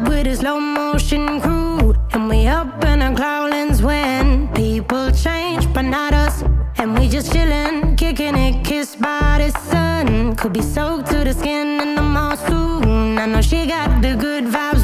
with a slow motion crew, and we up in our growlings when people change, but not us. And we just chillin', kicking it, kissed by the sun. Could be soaked to the skin in the mall soon. I know she got the good vibes